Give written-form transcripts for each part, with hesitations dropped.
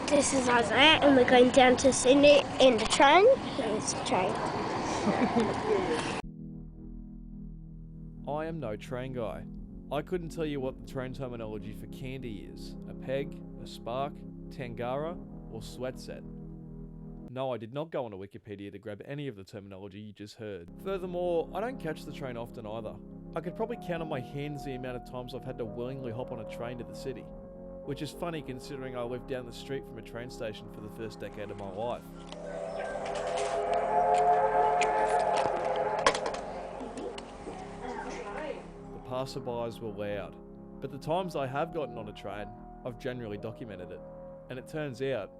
This is Isaiah, and we're going down to Sydney in the train. Here's the train. I am no train guy. I couldn't tell you what the train terminology for candy is. A peg, a spark, tangara, or sweatset. No, I did not go onto Wikipedia to grab any of the terminology you just heard. Furthermore, I don't catch the train often either. I could probably count on my hands the amount of times I've had to willingly hop on a train to the city. Which is funny considering I lived down the street from a train station for the first decade of my life. The passerbys were loud, but the times I have gotten on a train, I've generally documented it. And it turns out,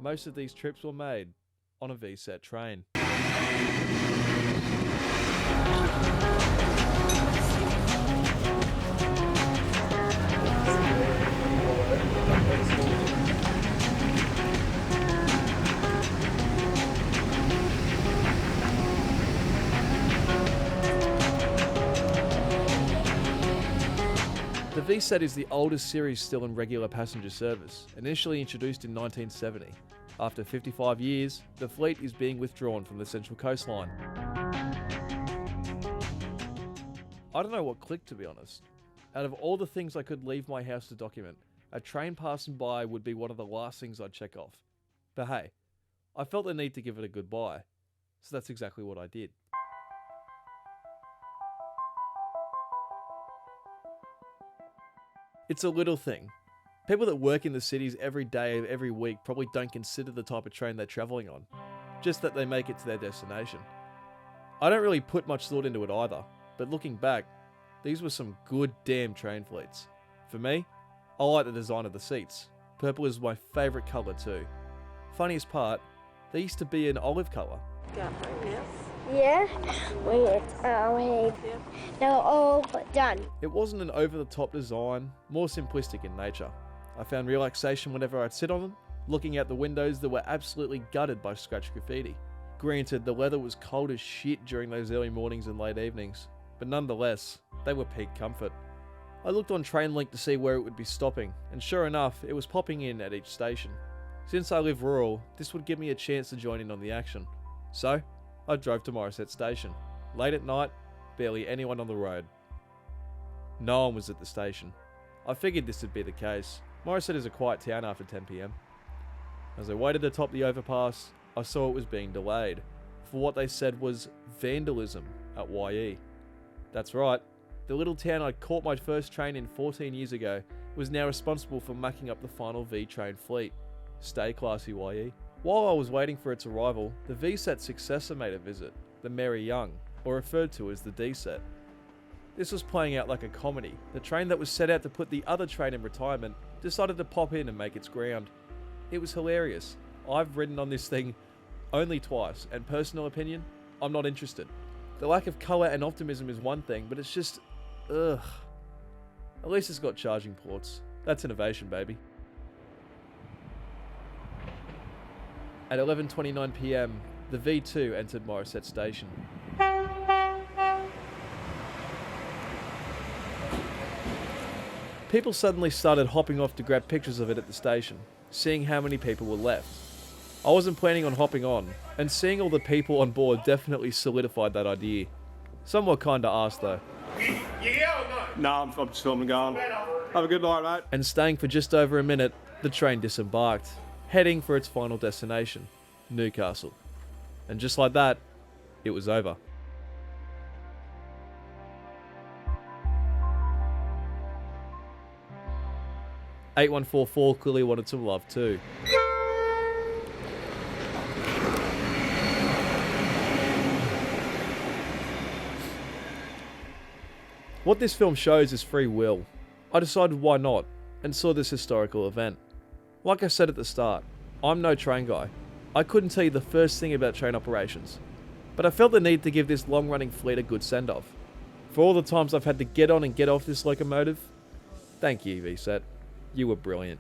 most of these trips were made on a VSET train. The VSET is the oldest series still in regular passenger service, initially introduced in 1970. After 55 years, the fleet is being withdrawn from the central coastline. I don't know what clicked, to be honest. Out of all the things I could leave my house to document, a train passing by would be one of the last things I'd check off. But hey, I felt the need to give it a goodbye, so that's exactly what I did. It's a little thing. People that work in the cities every day of every week probably don't consider the type of train they're travelling on, just that they make it to their destination. I don't really put much thought into it either, but looking back, these were some good damn train fleets. For me, I like the design of the seats. Purple is my favourite colour too. Funniest part, they used to be an olive colour. Yeah, they're all done. It wasn't an over-the-top design, more simplistic in nature. I found relaxation whenever I'd sit on them, looking out the windows that were absolutely gutted by scratch graffiti. Granted, the weather was cold as shit during those early mornings and late evenings, but nonetheless, they were peak comfort. I looked on TrainLink to see where it would be stopping, and sure enough, it was popping in at each station. Since I live rural, this would give me a chance to join in on the action. So, I drove to Morisset station. Late at night, barely anyone on the road. No one was at the station. I figured this would be the case. Morisset is a quiet town after 10 PM. As I waited atop the overpass, I saw it was being delayed for what they said was vandalism at YE. That's right, the little town I caught my first train in 14 years ago was now responsible for mucking up the final V-Train fleet. Stay classy, YE. While I was waiting for its arrival, the VSET successor made a visit, the Mary Young, or referred to as the D-Set. This was playing out like a comedy. The train that was set out to put the other train in retirement decided to pop in and make its ground. It was hilarious. I've ridden on this thing only twice, and personal opinion, I'm not interested. The lack of colour and optimism is one thing, but it's just, ugh. At least it's got charging ports. That's innovation, baby. At 11:29 PM, the V2 entered Morisset station. People suddenly started hopping off to grab pictures of it at the station, seeing how many people were left. I wasn't planning on hopping on, and seeing all the people on board definitely solidified that idea. Some were kinda arsed though. No, I'm just filming going. Have a good night, mate. And staying for just over a minute, the train disembarked, heading for its final destination, Newcastle. And just like that, it was over. '8144 clearly wanted some love too. What this film shows is free will. I decided why not, and saw this historical event. Like I said at the start, I'm no train guy. I couldn't tell you the first thing about train operations, but I felt the need to give this long-running fleet a good send-off. For all the times I've had to get on and get off this locomotive, thank you, VSET. You were brilliant.